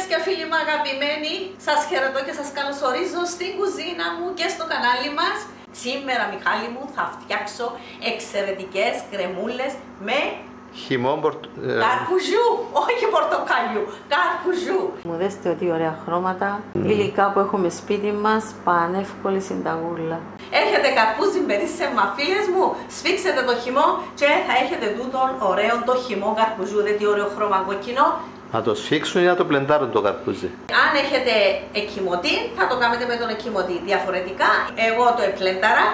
και φίλοι μου αγαπημένοι, σας χαιρετώ και σας καλωσορίζω στην κουζίνα μου και στο κανάλι μας. Σήμερα, Μιχάλη μου, θα φτιάξω εξαιρετικές κρεμούλες με χυμό καρπουζιού, όχι πορτοκαλιού, καρπουζιού. Μου δέστε ότι ωραία χρώματα, υλικά που έχουμε σπίτι μας, πανεύκολη συνταγούλα. Έχετε καρπούζι περίσσεμα, φίλες μου, σφίξετε το χυμό και θα έχετε τούτον ωραίο το χυμό καρπουζιού, δεν τι ωραίο χρώμα κοκκινό. Να το σφίξουν ή να το πλεντάρουν το καρπούζι. Αν έχετε εκκυμωτή, θα το κάνετε με τον εκκυμωτή. Διαφορετικά, εγώ το επλένταρα.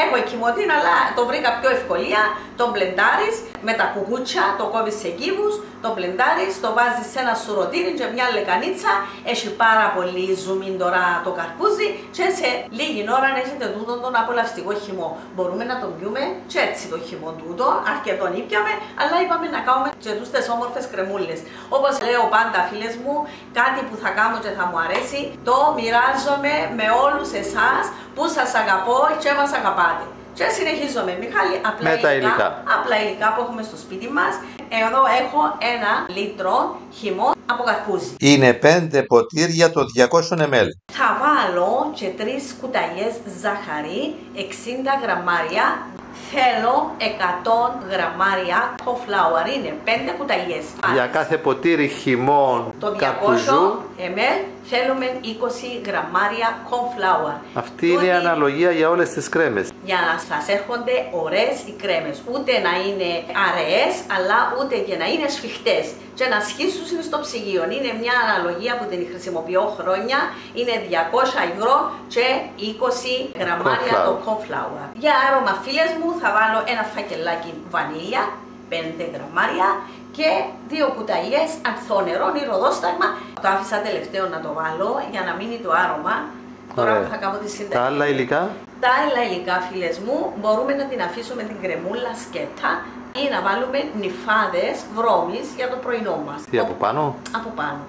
Έχω εκκυμωτή, αλλά το βρήκα πιο ευκολία. Το μπλεντάρεις με τα κουκούτσια, το κόβεις σε κύβους, το μπλεντάρεις, το βάζεις σε ένα σουρωτήρι και μια λεκανίτσα. Έχει πάρα πολύ ζουμί τώρα το καρπούζι και σε λίγη ώρα έχετε τούτο τον απολαυστικό χυμό. Μπορούμε να τον πιούμε και έτσι το χυμό τούτο, αρκετόν ήπιαμε, αλλά είπαμε να κάνουμε και τούτες όμορφες κρεμούλες. Όπως λέω πάντα, φίλες μου, κάτι που θα κάνω και θα μου αρέσει, το μοιράζομαι με όλους εσάς που σας αγαπώ και μας αγαπάτε. Και συνεχίζουμε, Μιχάλη, απλά υλικά που έχουμε στο σπίτι μας. Εδώ έχω 1 λίτρο χυμό από καρπούζι. Είναι 5 ποτήρια το 200 ml. Θα βάλω και 3 κουταλιές ζάχαρη, 60 γραμμάρια. Θέλω 100 γραμμάρια κοφλάουαρ, είναι 5 κουταλιές. Για κάθε ποτήρι χυμών το 200 καρπουζού ml θέλουμε 20 γραμμάρια κοφλάουαρ. Αυτή είναι η αναλογία για όλες τις κρέμες. Για να σας έρχονται ωραίες οι κρέμες. Ούτε να είναι αραιές, αλλά ούτε και να είναι σφιχτές. Και να σχίσουν στο ψυγείο. Είναι μια αναλογία που την χρησιμοποιώ χρόνια. Είναι 200 ευρώ και 20 γραμμάρια το κοφλάουαρ. Για άρωμα, φίλες μου, θα βάλω ένα φακελάκι βανίλια, 5 γραμμάρια και 2 κουταλιές ανθό νερό ή ροδόσταγμα. Το άφησα τελευταίο να το βάλω για να μείνει το άρωμα. Τώρα που θα κάνω τη σύνταξη. Τα άλλα υλικά. Τα άλλα υλικά, φίλες μου, μπορούμε να την αφήσουμε την κρεμούλα σκέτα ή να βάλουμε νυφάδες βρώμης για το πρωινό μας. Τι από πάνω? Από πάνω.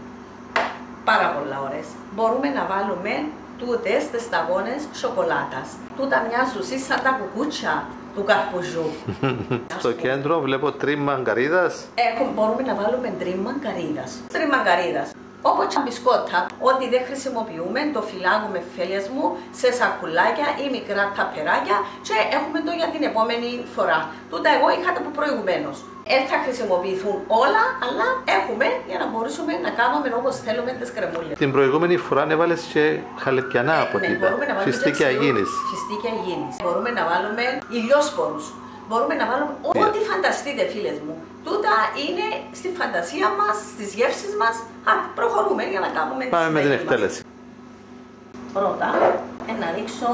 Πάρα πολλά ωραίες. Μπορούμε να βάλουμε τούτες τις σταγόνες σοκολάτας. Τούτα μοιάζουν σαν τα κουκούτσια του καρπουζού. Στο κέντρο βλέπω τρίμα γκαρίδας. Μπορούμε να βάλουμε τρίμα γκαρίδας. Τρίμα γκαρίδας. Όπως και μπισκότα, ό,τι δεν χρησιμοποιούμε, το φυλάγουμε, φίλες μου, σε σακουλάκια ή μικρά ταπεράκια και έχουμε το για την επόμενη φορά. Τούτα εγώ είχα από προηγουμένως. Δεν θα χρησιμοποιηθούν όλα, αλλά έχουμε για να μπορέσουμε να κάνουμε όπως θέλουμε τις κρεμούλες. Την προηγούμενη φορά έβαλες και χαλεπιανά από την φιστίκια αγίνης. Φιστίκια αγίνης. Μπορούμε να βάλουμε ηλιόσπορους. Μπορούμε να βάλουμε ό,τι φανταστείτε, φίλες μου. Τούτα είναι στη φαντασία μας, στις γεύσεις μας. Προχωρούμε για να κάνουμε τη Πάμε με την εκτέλεση. Πρώτα, να ρίξω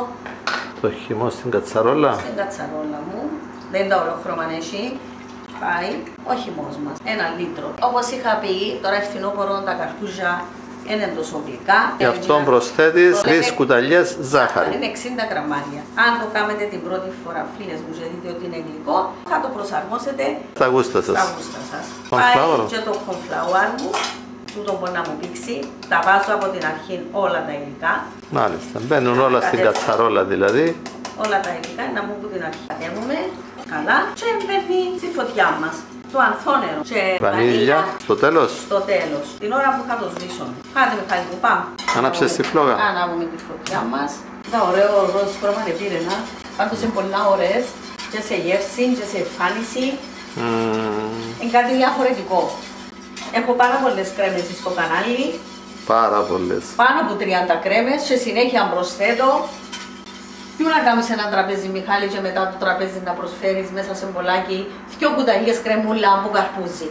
το χυμό στην κατσαρόλα. Στην κατσαρόλα μου. Δεν τα ωραίο χρώμα έχει. Πάει ο χυμός μας. 1 λίτρο. Όπως είχα πει, τώρα φθινόπωρο τα καρπούζια είναι τόσο γλυκά. Γι' αυτό προσθέτεις 3 κουταλιές ζάχαρη. Είναι 60 γραμμάρια. Αν το κάνετε την πρώτη φορά, φίλες μου, και δείτε ότι είναι γλυκό, θα το προσαρμόσετε στα γούστα σας. Πάει και το κονφλάουαρ μου, τούτο μπορεί να μου πήξει. Τα βάζω από την αρχή όλα τα υλικά. Μάλιστα, μπαίνουν όλα στην κατσαρόλα δηλαδή. Όλα τα υλικά να μου από την αρχή. Κατέβουμε καλά και μπαίνει στη φωτιά μας. Το ανθόνερο και βανίλια στο τέλος. Στο τέλος, την ώρα που θα το σβήσω. Άντε, Μιχάλη μου, πάμε. Ανάψες τη φλόγα. Ανάβουμε τη φωτιά μας. Τα ωραίο ροζ χρώμα πήραινα. Πάντως είναι πολλά ωραίες και σε γεύση και σε εμφάνιση. Είναι κάτι διαφορετικό. Έχω πάρα πολλές κρέμες στο κανάλι. Πάρα πολλές. Πάνω από 30 κρέμες και συνέχεια προσθέτω. Τι να κάνεις σε ένα τραπέζι, Μιχάλη, και μετά το τραπέζι να προσφέρεις μέσα σε μπολάκι 2 κουταλιές κρεμούλα από καρπούζι.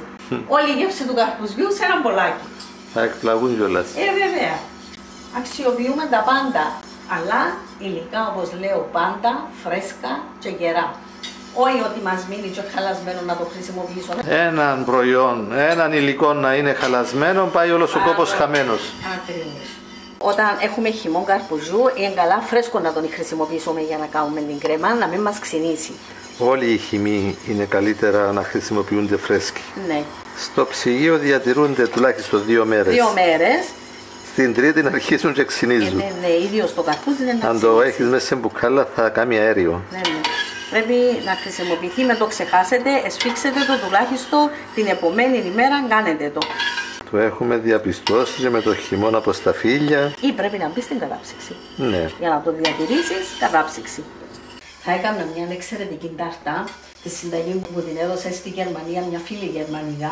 Όλη η γεύση του καρπουζιού σε ένα μπολάκι. Θα εκπλαγούν κιόλας. Βέβαια. Αξιοποιούμε τα πάντα. Αλλά υλικά, όπως λέω πάντα, φρέσκα και γερά. Όχι ότι μας μείνει και χαλασμένο να το χρησιμοποιήσω. Έναν προϊόν, έναν υλικό να είναι χαλασμένο, πάει όλος ο κόπος χαμένος. Ακριβώς. Όταν έχουμε χυμό καρπουζού, είναι καλά φρέσκο να τον χρησιμοποιήσουμε για να κάνουμε την κρέμα, να μην μας ξυνήσει. Όλοι οι χυμοί είναι καλύτερα να χρησιμοποιούνται φρέσκοι. Ναι. Στο ψυγείο διατηρούνται τουλάχιστον 2 μέρες. 2 μέρες. Στην τρίτη να αρχίσουν και ξυνίζουν. Ναι, ίδιος το καρπούζι δεν αν το έχεις μέσα σε μπουκάλα θα κάνει αέριο. Ναι. Πρέπει να χρησιμοποιηθεί, μην το ξεχάσετε, εσφίξετε το τουλάχιστον την επομένη ημέρα, κάνετε το. Το έχουμε διαπιστώσει και με το χειμώνα από στα φύλλια. Ή πρέπει να μπει στην κατάψυξη. Ναι. Για να το διατηρήσεις, κατάψυξη. Θα έκανα μια εξαιρετική τάρτα. Τη συνταγή που την έδωσε στη Γερμανία μια φίλη Γερμανίδα.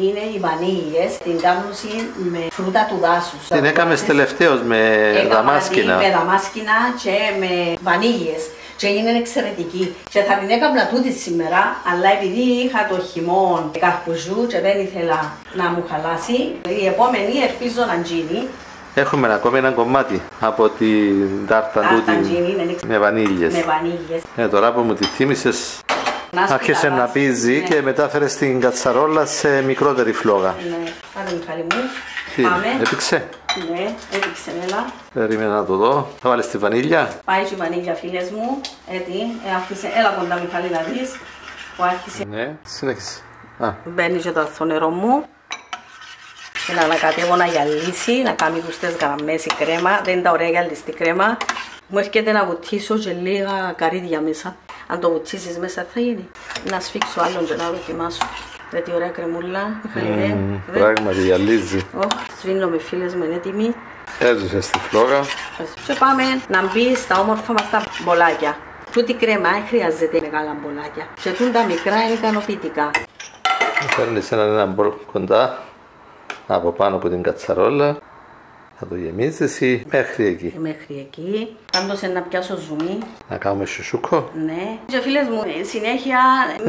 Είναι οι βανίλιες, την κάνουν με φρούτα του δάσους. Την έκαμε τελευταίως με δαμάσκηνα. Με δαμάσκηνα και με βανίλιες. Και είναι εξαιρετική. Και θα την έκανα τούτη σήμερα, αλλά επειδή είχα το χειμώνα καρπουζού και δεν ήθελα να μου χαλάσει, η επόμενη ελπίζω να γίνει. Έχουμε ακόμη ένα κομμάτι από την τάρτα τούτη με βανίλιες. Τώρα που μου τη θύμισες, άρχισε να πίζει και μετάφερε στην κατσαρόλα σε μικρότερη φλόγα. Ναι, άντε Μιχάλη μου. Τι, έπιξε? Ναι, έπιξε, έλα. Περίμενα να το δω. Θα βάλεις τη βανίλια. Πάει και η βανίλια, φίλες μου. Έτσι, έλα κοντά Μιχάλη να δεις. Που άρχισε. Ναι, συνέχισε. Μπαίνει και το αρθό νερό μου. Και να ανακατεύω να γυαλίσει, να κάνει γουστές γραμμές η κρέμα. Δεν είναι τα ωραία γυαλιστή κρέμα. Μου έρχεται να βουτήσω και λίγα καρύδια μέσα. Αν το βουτήσεις μέσα θα γίνει. Να σφίξω άλλον και να δοκιμάσω. Δεν τι ωραία κρεμούλα, Μιχαλή, πράγματι γυαλίζει. Σβήνω με φίλες μου, είναι έτοιμη. Έζησε στη φλόγα. Και πάμε να μπει στα όμορφα μας τα μπολάκια. Τούτη κρέμα δεν χρειάζεται μεγάλα μπολάκια. Και τούτα μικρά είναι ικανοποιητικά. Φέρνεις ένα μπολ κοντά από πάνω από την κατσαρόλα. Θα το γεμίζεις ή μέχρι εκεί? Μέχρι εκεί. Πάντως να πιάσω ζουμί. Να κάνουμε σουσούκο. Ναι. Και φίλες μου, συνέχεια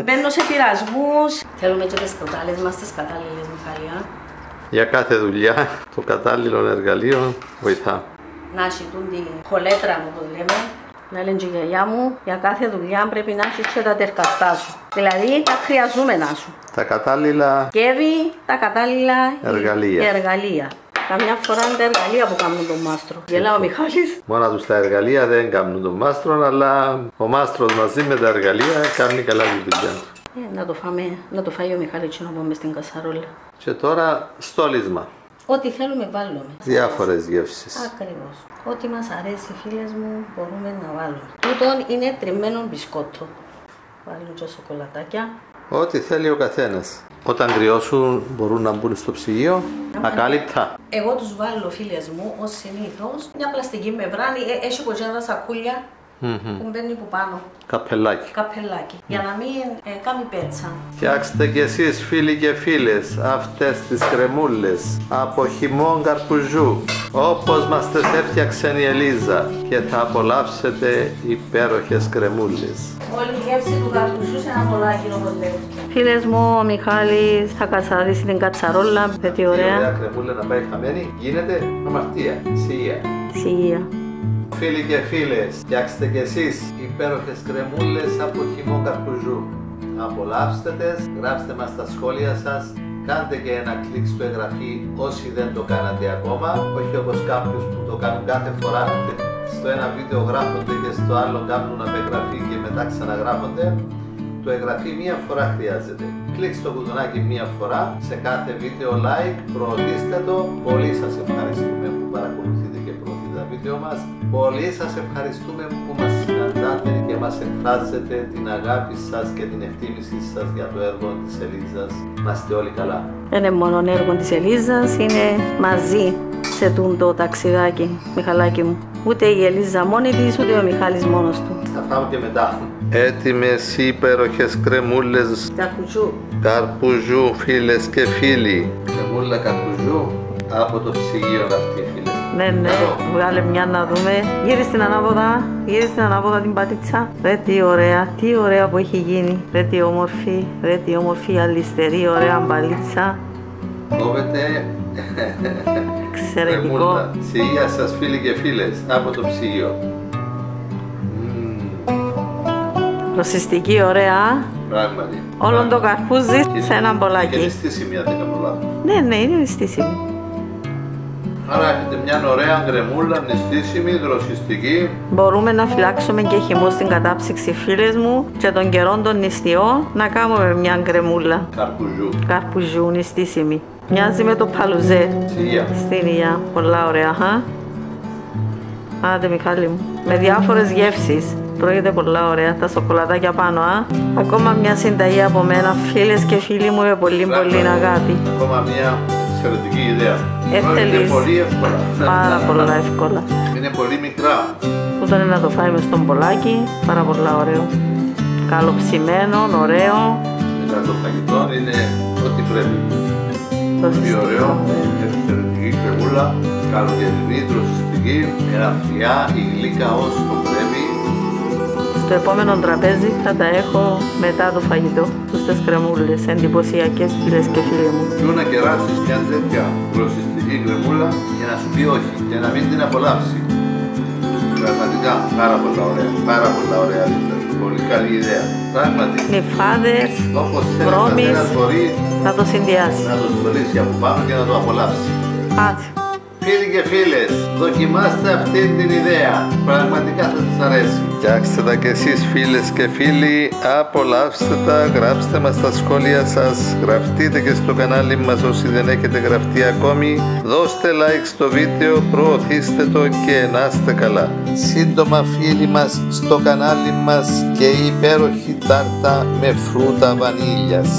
μπαίνω σε πειρασμούς. Θέλουμε και τις τοτάλες μας, τις κατάλληλες, Μιχαλία. Για κάθε δουλειά το κατάλληλο εργαλείο βοηθά. Να έχει την χολέτρα, όπως λέμε. Να λένε και η γιαγιά μου, για κάθε δουλειά πρέπει να έχεις και τα τερκαστά σου. Δηλαδή τα χρειαζόμενά σου. Τα κατάλληλα κέβει, τα κατάλληλα εργαλεία. Καμιά φορά είναι τα εργαλεία που κάνουν τον μάστρο. Γελά ο Μιχάλης. Μόνα τους τα εργαλεία δεν κάνουν τον μάστρο, αλλά ο μάστρος μαζί με τα εργαλεία κάνει καλά τη δουλειά του. Να το φάμε, να το φάει ο Μιχάλης και να πάμε στην κασαρόλα. Και τώρα στόλισμα. Ό,τι θέλουμε βάλουμε. Διάφορες γεύσεις. Ακριβώς. Ό,τι μας αρέσει, φίλες μου, μπορούμε να βάλουμε. Τούτον είναι τριμμένο μπισκότο. Βάλουμε και σοκολατάκια. Ό,τι θέλει ο καθένας. Όταν κρυώσουν μπορούν να μπουν στο ψυγείο ακάλυπτα. Εγώ τους βάλω, φίλες μου, ως συνήθως, μια πλαστική μεμβράνη, έχει κοτσένα σακούλια που μπαίνει που πάνω. Καπελάκι. Για να μην κάνει πέτσα. Φτιάξτε κι εσείς, φίλοι και φίλες, αυτές τις κρεμούλες από χυμών καρπουζού, όπως μας τις έφτιαξε η Ελίζα, και θα απολαύσετε υπέροχες κρεμούλες. Όλη η γεύση του καρπουζού σε ένα πολλάκι, όπως λέει. Φίλες μου, ο Μιχάλης θα κατσαρίσει την κατσαρόλα. Τι ωραία κρεμούλα να πάει χαμένη, γίνεται αμαρτία. Σιγεία. Φίλοι και φίλες, φτιάξτε κι εσείς υπέροχες κρεμούλες από χυμό καρπουζού. Απολαύστε τες, γράψτε μας τα σχόλια σας, κάντε και ένα κλικ στο εγγραφή όσοι δεν το κάνατε ακόμα, όχι όπως κάποιους που το κάνουν κάθε φορά. Στο ένα βίντεο γράφονται και στο άλλο κάνουν απεγγραφή και μετά ξαναγράφονται. Το εγγραφή μία φορά χρειάζεται. Κλικ στο κουτονάκι μία φορά, σε κάθε βίντεο like, προωθήστε το. Πολύ σας ευχαριστούμε που παρακολουθείτε και προωθείτε τα βίντεο μας. Πολύ σας ευχαριστούμε που μας συναντάτε και μας εκφράζετε την αγάπη σας και την εκτίμησή σας για το έργο της Ελίζας. Είμαστε όλοι καλά. Δεν είναι μόνο έργο της Ελίζας, είναι μαζί σε τούτο ταξιδάκι, Μιχαλάκι μου. Ούτε η Ελίζα μόνη της, ούτε ο Μιχάλης μόνος του. Θα πάμε και μετά. Έτοιμες υπέροχες κρεμούλες καρπουζού, φίλες και φίλοι. Κρεμούλα καρπουζού από το ψυγείο αυτή, φίλες. Ναι, βγάλε μια να δούμε. Γύρι στην ανάποδα την πατήτσα. Ρε τι ωραία που έχει γίνει. Ρε τι όμορφη αλυστερή, ωραία μπαλίτσα. Κόβεται. Εξαιρετικό. Γεια σας, φίλοι και φίλες, από το ψυγείο. Προσιστική, ωραία. Πράγματι. Όλον το καρπούζι σε ένα μπολάκι. Και νηστίσιμη, αν δεν κάνω λάθος. Ναι, είναι νηστίσιμη. Άρα έχετε μια ωραία γκρεμούλα, νηστίσιμη, δροσιστική. Μπορούμε να φυλάξουμε και χυμό στην κατάψυξη, φίλες μου, και των καιρών των νηστιών να κάνουμε μια γκρεμούλα. Καρπουζού, νηστίσιμη. Μοιάζει με το παλουζέ. Στην Ιλιά. Πολλά ωραία, Άντε, Μιχάλη μου. Με διάφορες γεύσεις. Πρόκειται πολλά ωραία. Τα σοκολατάκια πάνω, Ακόμα μια συνταγή από μένα, φίλες και φίλοι μου, με πολύ αγάπη. Ακόμα μια εξαιρετική ιδέα. Εύκολη. Είναι πολύ εύκολα. Πάρα πολλά εύκολα. Είναι πολύ μικρά. Όταν είναι να το φάει μες στον μπολάκι, πάρα πολλά ωραίο. Καλοψημένο, ωραίο. Μετά το φαγητό είναι ό,τι πρέπει. Πολύ ωραίο, εξαιρετική κρεμούλα, καλοκαιρινή, δροσιστική, ελαφριά, η γλύκα όσο το πρέπει. Στο επόμενο τραπέζι θα τα έχω μετά το φαγητό, σωστές κρεμούλες, εντυπωσιακές φίλες και φίλοι μου. Πού να κεράσεις μια τέτοια δροσιστική κρεμούλα και να σου πει όχι και να μην την απολαύσει. Πραγματικά πάρα πολλά ωραία, πολύ καλή ιδέα. Πράγματι, νυφάδες, βρώμης, να το συνδυάσει. Να το στολίσει από πάνω και να το απολαύσει. Άσε. Φίλοι και φίλες, δοκιμάστε αυτή την ιδέα. Πραγματικά θα σας αρέσει. Φτιάξτε τα κι εσείς φίλες και φίλοι, απολαύστε τα, γράψτε μας στα σχόλια σας, γραφτείτε και στο κανάλι μας όσοι δεν έχετε γραφτεί ακόμη, δώστε like στο βίντεο, προωθήστε το και να είστε καλά. Σύντομα φίλοι μας, στο κανάλι μας και η υπέροχη τάρτα με φρούτα βανίλιας.